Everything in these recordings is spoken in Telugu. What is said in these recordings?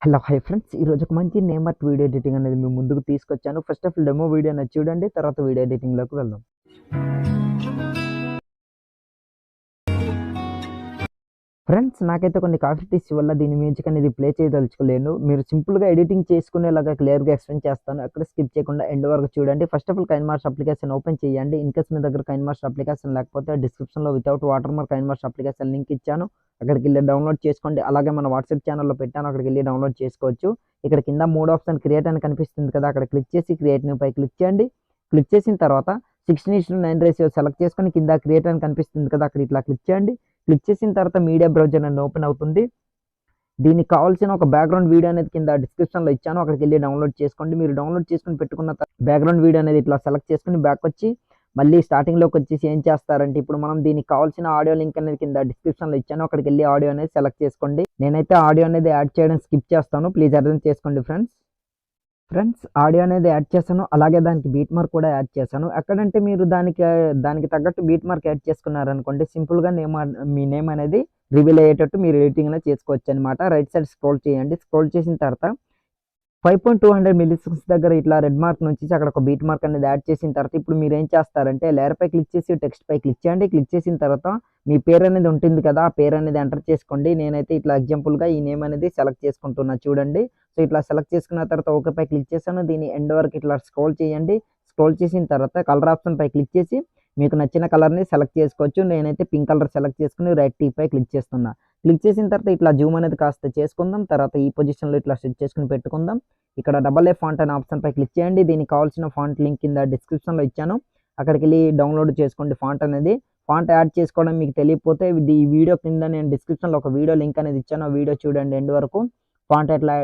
హలో హాయ్ ఫ్రెండ్స్, ఈరోజు ఒక మంచి నేమ్ ఆర్ట్ వీడియో ఎడిటింగ్ అనేది మీ ముందుకు తీసుకొచ్చాను. First of all demo video అనేది చూడండి, తర్వాత వీడియో ఎడిటింగ్లోకి వెళ్దాం. ఫ్రెండ్స్, నాకైతే కొన్ని కాఫీ టీస్ వల్ల దీని మ్యూజిక్ అనేది ప్లే చేయదలుచుకోలేను. మీరు సింపుల్గా ఎడిటింగ్ చేసుకునేలాగా క్లియర్గా ఎక్స్ప్లెయిన్ చేస్తాను. అక్కడ స్కిప్ చేయకుండా ఎండ్ వరకు చూడండి. First of all కైన్మాస్టర్ application open చేయండి. ఇన్ కేస్ మీ దగ్గర కైన్మాస్టర్ అప్లికేషన్ లేకపోతే డిస్క్రిప్షన్లో without water mark కైన్మాస్టర్ application link ఇచ్చాను. అక్కడికి వెళ్ళి డౌన్లోడ్ చేసుకోండి. అలాగే మన వాట్సాప్ ఛానల్లో పెట్టాను, అక్కడికి వెళ్ళి డౌన్లోడ్ చేసుకోవచ్చు. ఇక్కడ కింద 3 ఆప్షన్ క్రియేట్ అని కనిపిస్తుంది కదా, అక్కడ క్లిక్ చేసి క్రియేట్ న్యూ పై క్లిక్ చేయండి. క్లిక్ చేసిన తర్వాత 16:9 రేషియో సెలెక్ట్ చేసుకొని కింద క్రియేట్ అని కనిపిస్తుంది కదా, అక్కడ ఇట్లా క్లిక్ చేయండి. క్లిక్ చేసిన తర్వాత మీడియా బ్రౌజర్ అనేది ఓపెన్ అవుతుంది. దీనికి కావాల్సిన ఒక బ్యాక్గ్రౌండ్ వీడియో అనేది కింద డిస్క్రిప్షన్లో ఇచ్చాను, అక్కడికి వెళ్ళి డౌన్లోడ్ చేసుకోండి. మీరు డౌన్లోడ్ చేసుకుని పెట్టుకున్న బ్యాక్గ్రౌండ్ వీడియో అనేది ఇట్లా సెలెక్ట్ చేసుకుని బ్యాక్ వచ్చి మళ్ళీ స్టార్టింగ్లోకి వచ్చేసి ఏం చేస్తారంటే, ఇప్పుడు మనం దీనికి కావాల్సిన ఆడియో లింక్ అనేది కింద డిస్క్రిప్షన్లో ఇచ్చాను, అక్కడికి వెళ్ళి ఆడియో అనేది సెలెక్ట్ చేసుకోండి. నేనైతే ఆడియో అనేది యాడ్ చేయడం స్కిప్ చేస్తాను, ప్లీజ్ అర్థం చేసుకోండి ఫ్రెండ్స్. ఆడియో అనేది యాడ్ చేశాను, అలాగే దానికి బీట్ మార్క్ కూడా యాడ్ చేశాను. ఎక్కడంటే మీరు దానికి తగ్గట్టు బీట్ మార్క్ యాడ్ చేసుకున్నారనుకోండి, సింపుల్గా మీ నేమ్ అనేది రివీల్ అయ్యేటట్టు మీరు ఎడిటింగ్ అనేది చేసుకోవచ్చు అనమాట. రైట్ సైడ్ స్క్రోల్ చేయండి. స్క్రోల్ చేసిన తర్వాత 5.200 మిల్లీసెకండ్స్ దగ్గర ఇట్లా రెడ్ మార్క్ నుంచి అక్కడ ఒక బీట్ మార్క్ అనేది యాడ్ చేసిన తర్వాత ఇప్పుడు మీరు ఏం చేస్తారంటే, లేయర్ పై క్లిక్ చేసి టెక్స్ట్ పై క్లిక్ చేయండి. క్లిక్ చేసిన తర్వాత మీ పేరు అనేది ఉంటుంది కదా, ఆ పేరు అనేది ఎంటర్ చేసుకోండి. నేనైతే ఇట్లా ఎగ్జాంపుల్గా ఈ నేమ్ అనేది సెలెక్ట్ చేసుకుంటున్నా చూడండి. సో ఇట్లా సెలెక్ట్ చేసుకున్న తర్వాత ఓకే పై క్లిక్ చేశాను. దీని ఎండ్ వరకు ఇట్లా స్క్రోల్ చేయండి. స్క్రోల్ చేసిన తర్వాత కలర్ ఆప్షన్ పై క్లిక్ చేసి మీకు నచ్చిన కలర్ని సెలెక్ట్ చేసుకోవచ్చు. నేనైతే పింక్ కలర్ సెలెక్ట్ చేసుకుని రైట్ టీ పై క్లిక్ చేస్తున్నా. క్లిక్ చేసిన తర్వాత ఇట్లా జూమ్ అనేది కాస్త చేసుకుందాం. తర్వాత ఈ పొజిషన్లో ఇట్లా సెట్ చేసుకుని పెట్టుకుందాం. ఇక్కడ AA ఫాంట్ అనే ఆప్షన్ పై క్లిక్ చేయండి. దీనికి కావాల్సిన ఫాంట్ లింక్ కింద డిస్క్రిప్షన్లో ఇచ్చాను, అక్కడికి వెళ్ళి డౌన్లోడ్ చేసుకోండి ఫాంట్ అనేది. ఫాంట్ యాడ్ చేసుకోవడం మీకు తెలియకపోతే ఈ వీడియో కింద నేను డిస్క్రిప్షన్లో ఒక వీడియో లింక్ అనేది ఇచ్చాను, ఆ వీడియో చూడండి ఎండ్ వరకు. ఫాంట్ ఎట్లా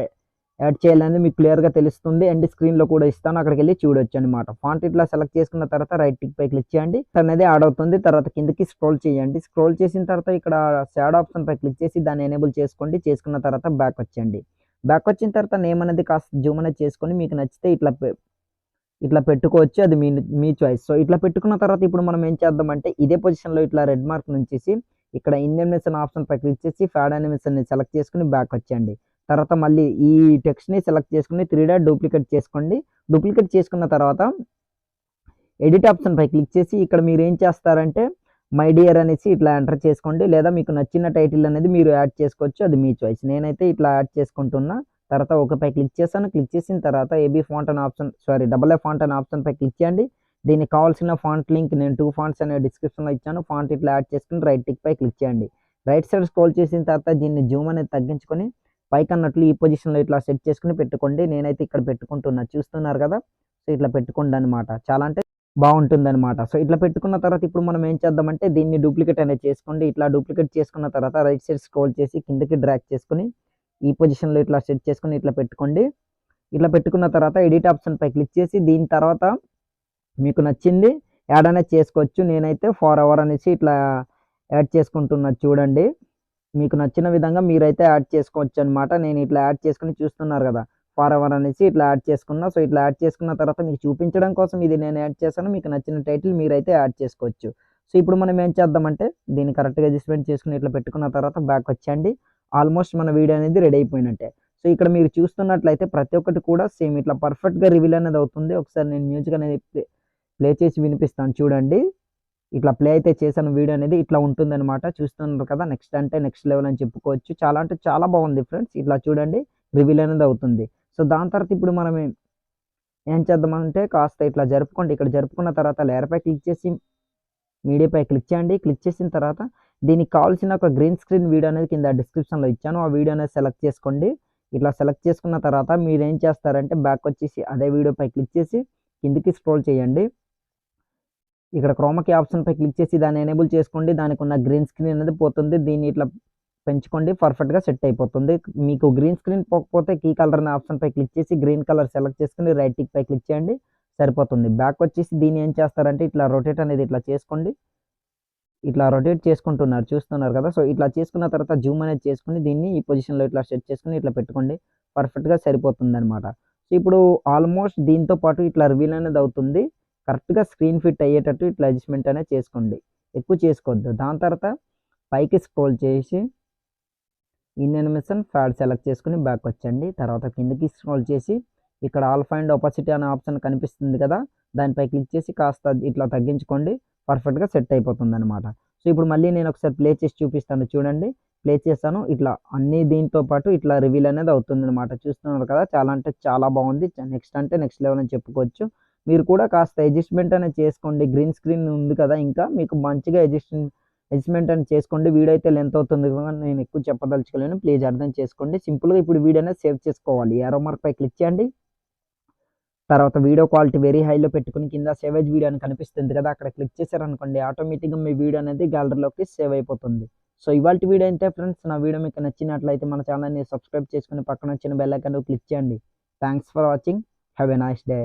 యాడ్ చేయాలనేది మీకు క్లియర్గా తెలుస్తుంది. అండ్ స్క్రీన్లో కూడా ఇస్తాను, అక్కడికి వెళ్ళి చూడొచ్చు అనమాట. ఫాంట్ ఇట్లా సెలెక్ట్ చేసుకున్న తర్వాత రైట్ టిక్ పై క్లిక్ చేయండి, అనేది యాడ్ అవుతుంది. తర్వాత కిందకి స్క్రోల్ చేయండి. స్క్రోల్ చేసిన తర్వాత ఇక్కడ షాడో ఆప్షన్ పై క్లిక్ చేసి దాన్ని ఎనేబుల్ చేసుకోండి. చేసుకున్న తర్వాత బ్యాక్ వచ్చేయండి. బ్యాక్ వచ్చిన తర్వాత నేమ్ అనేది కాస్త జూమ్ అనేది చేసుకొని మీకు నచ్చితే ఇట్లా పెట్టుకోవచ్చు, అది మీ చాయిస్. సో ఇట్లా పెట్టుకున్న తర్వాత ఇప్పుడు మనం ఏం చేద్దామంటే, ఇదే పొజిషన్లో ఇట్లా రెడ్ మార్క్ నుంచి ఇక్కడ ఇన్ఎనిమేషన్ ఆప్షన్ పై క్లిక్ చేసి ఫ్యాడ్ అనిమేషన్ని సెలెక్ట్ చేసుకుని బ్యాక్ వచ్చేయండి. తర్వాత మళ్ళీ ఈ టెక్స్ట్ని సెలెక్ట్ చేసుకుని 3 డాట్ డూప్లికేట్ చేసుకోండి. డూప్లికేట్ చేసుకున్న తర్వాత ఎడిట్ ఆప్షన్ పై క్లిక్ చేసి ఇక్కడ మీరు ఏం చేస్తారంటే మై డియర్ అనేసి ఇట్లా ఎంటర్ చేసుకోండి, లేదా మీకు నచ్చిన టైటిల్ అనేది మీరు యాడ్ చేసుకోవచ్చు, అది మీ చాయిస్. నేనైతే ఇట్లా యాడ్ చేసుకుంటున్నా. తర్వాత ఒకపై క్లిక్ చేశాను. క్లిక్ చేసిన తర్వాత AA ఫాంట్ అనే ఆప్షన్ పై క్లిక్ చేయండి. దీనికి కావాల్సిన ఫాంట్ లింక్ నేను 2 ఫాంట్స్ అనే డిస్క్రిప్షన్లో ఇచ్చాను. ఫాంట్ ఇట్లా యాడ్ చేసుకుని రైట్ టిక్ పై క్లిక్ చేయండి. రైట్ సైడ్ స్క్రోల్ చేసిన తర్వాత దీన్ని జూమ్ అనేది తగ్గించుకొని పైకి అన్నట్లు ఈ పొజిషన్లో ఇట్లా సెట్ చేసుకుని పెట్టుకోండి. నేనైతే ఇక్కడ పెట్టుకుంటున్నా, చూస్తున్నారు కదా. సో ఇట్లా పెట్టుకోండి అనమాట, చాలా అంటే బాగుంటుందన్నమాట. సో ఇట్లా పెట్టుకున్న తర్వాత ఇప్పుడు మనం ఏం చేద్దామంటే దీన్ని డూప్లికేట్ అనేది చేసుకోండి. ఇట్లా డూప్లికేట్ చేసుకున్న తర్వాత రైట్ సైడ్ స్క్రోల్ చేసి కిందకి డ్రాగ్ చేసుకుని ఈ పొజిషన్లో ఇట్లా సెట్ చేసుకుని ఇట్లా పెట్టుకోండి. ఇట్లా పెట్టుకున్న తర్వాత ఎడిట్ ఆప్షన్ పై క్లిక్ చేసి దీని తర్వాత మీకు నచ్చింది యాడ్ అనేది చేసుకోవచ్చు. నేనైతే ఫర్ అవర్ అనేసి ఇట్లా యాడ్ చేసుకుంటున్నా చూడండి. మీకు నచ్చిన విధంగా మీరైతే యాడ్ చేసుకోవచ్చు అనమాట. నేను ఇట్లా యాడ్ చేసుకుని చూస్తున్నారు కదా, ఫర్ అవర్ అనేసి ఇట్లా యాడ్ చేసుకున్నా. సో ఇట్లా యాడ్ చేసుకున్న తర్వాత మీకు చూపించడం కోసం ఇది నేను యాడ్ చేశాను. మీకు నచ్చిన టైటిల్ మీరైతే యాడ్ చేసుకోవచ్చు. సో ఇప్పుడు మనం ఏం చేద్దామంటే దీన్ని కరెక్ట్గా అడ్జస్ట్మెంట్ చేసుకుని ఇట్లా పెట్టుకున్న తర్వాత బ్యాక్ వచ్చేయండి. ఆల్మోస్ట్ మన వీడియో అనేది రెడీ అయిపోయినట్టే. సో ఇక్కడ మీరు చూస్తున్నట్లయితే ప్రతి ఒక్కటి కూడా సేమ్ ఇట్లా పర్ఫెక్ట్గా రివీల్ అనేది అవుతుంది. ఒకసారి నేను మ్యూజిక్ అనేది ప్లే చేసి వినిపిస్తాను చూడండి. ఇట్లా ప్లే అయితే చేశాను, వీడియో అనేది ఇట్లా ఉంటుందన్నమాట. చూస్తున్నారు కదా, నెక్స్ట్ అంటే నెక్స్ట్ లెవెల్ అని చెప్పుకోవచ్చు. చాలా అంటే చాలా బాగుంది ఫ్రెండ్స్. ఇట్లా చూడండి రివీల్ అనేది అవుతుంది. సో దాని తర్వాత ఇప్పుడు మనం ఏం చేద్దామంటే కాస్త ఇట్లా జరుపుకోండి. ఇక్కడ జరుపుకున్న తర్వాత లేయర్ పై క్లిక్ చేసి మీడియా పై క్లిక్ చేయండి. క్లిక్ చేసిన తర్వాత దీనికి కావాల్సిన ఒక గ్రీన్ స్క్రీన్ వీడియో అనేది కింద డిస్క్రిప్షన్లో ఇచ్చాను, ఆ వీడియో అనేది సెలెక్ట్ చేసుకోండి. ఇట్లా సెలెక్ట్ చేసుకున్న తర్వాత మీరు ఏం చేస్తారంటే బ్యాక్ వచ్చేసి అదే వీడియో పై క్లిక్ చేసి కిందికి స్క్రోల్ చేయండి. ఇక్కడ క్రోమాకీ ఆప్షన్ పై క్లిక్ చేసి దాన్ని ఎనేబుల్ చేసుకోండి. దానికి ఉన్న గ్రీన్ స్క్రీన్ అనేది పోతుంది. దీన్ని ఇట్లా పెంచుకోండి, పర్ఫెక్ట్గా సెట్ అయిపోతుంది. మీకు గ్రీన్ స్క్రీన్ పోకపోతే కీ కలర్ అనే ఆప్షన్ పై క్లిక్ చేసి గ్రీన్ కలర్ సెలెక్ట్ చేసుకుని రైట్ టిక్ పై క్లిక్ చేయండి, సరిపోతుంది. బ్యాక్ వచ్చేసి దీన్ని ఏం చేస్తారంటే ఇట్లా రొటేట్ అనేది ఇట్లా చేసుకోండి. ఇట్లా రొటేట్ చేసుకుంటున్నారు, చూస్తున్నారు కదా. సో ఇట్లా చేసుకున్న తర్వాత జూమ్ అనేది చేసుకుని దీన్ని ఈ పొజిషన్లో ఇట్లా సెట్ చేసుకుని ఇట్లా పెట్టుకోండి, పర్ఫెక్ట్గా సరిపోతుంది అనమాట. సో ఇప్పుడు ఆల్మోస్ట్ దీంతో పాటు ఇట్లా రివీల్ అనేది అవుతుంది. కరెక్ట్గా స్క్రీన్ ఫిట్ అయ్యేటట్టు ఇట్లా అడ్జస్ట్మెంట్ అనేది చేసుకోండి, ఎక్కువ చేసుకోవద్దు. దాని తర్వాత పైకి స్క్రోల్ చేసి ఇన్ యానిమేషన్ ఫ్యాడ్ సెలెక్ట్ చేసుకుని బ్యాక్ వచ్చండి. తర్వాత కిందకి స్క్రోల్ చేసి ఇక్కడ ఆల్ఫా అండ్ ఒపాసిటీ అనే ఆప్షన్ కనిపిస్తుంది కదా, దానిపై క్లిక్ చేసి కాస్త ఇట్లా తగ్గించుకోండి, పర్ఫెక్ట్గా సెట్ అయిపోతుంది అనమాట. సో ఇప్పుడు మళ్ళీ నేను ఒకసారి ప్లే చేసి చూపిస్తాను చూడండి. ప్లే చేస్తాను, ఇట్లా అన్ని దీంతో పాటు ఇట్లా రివీల్ అనేది అవుతుంది అనమాట. చూస్తున్నారు కదా, చాలా అంటే చాలా బాగుంది. నెక్స్ట్ అంటే నెక్స్ట్ లెవెల్ అని చెప్పుకోవచ్చు. మీరు కూడా కాస్త అడ్జస్ట్మెంట్ అనేది చేసుకోండి. గ్రీన్ స్క్రీన్ ఉంది కదా, ఇంకా మీకు మంచిగా అడ్జస్ట్మెంట్ అని చేసుకోండి. వీడియో అయితే లెంత్ అవుతుంది కదా, నేను ఎక్కువ చెప్పదలుచుకోలేను, ప్లీజ్ అర్థం చేసుకోండి. సింపుల్గా ఇప్పుడు వీడియో అనేది సేవ్ చేసుకోవాలి. యారో మార్క్ పై క్లిక్ చేయండి. తర్వాత వీడియో క్వాలిటీ వెరీ హైలో పెట్టుకుని కింద సేవేజ్ వీడియో అని కనిపిస్తుంది కదా, అక్కడ క్లిక్ చేశారనుకోండి, ఆటోమేటిక్గా మీ వీడియో అనేది గ్యాలరీలోకి సేవ్ అయిపోతుంది. సో ఇవాళ వీడియో అయితే ఫ్రెండ్స్, నా వీడియో మీకు నచ్చినట్లయితే మన ఛానల్ని సబ్స్క్రైబ్ చేసుకుని పక్కన వచ్చిన బెల్ ఐకాన్ క్లిక్ చేయండి. Thanks for watching. Have a nice day.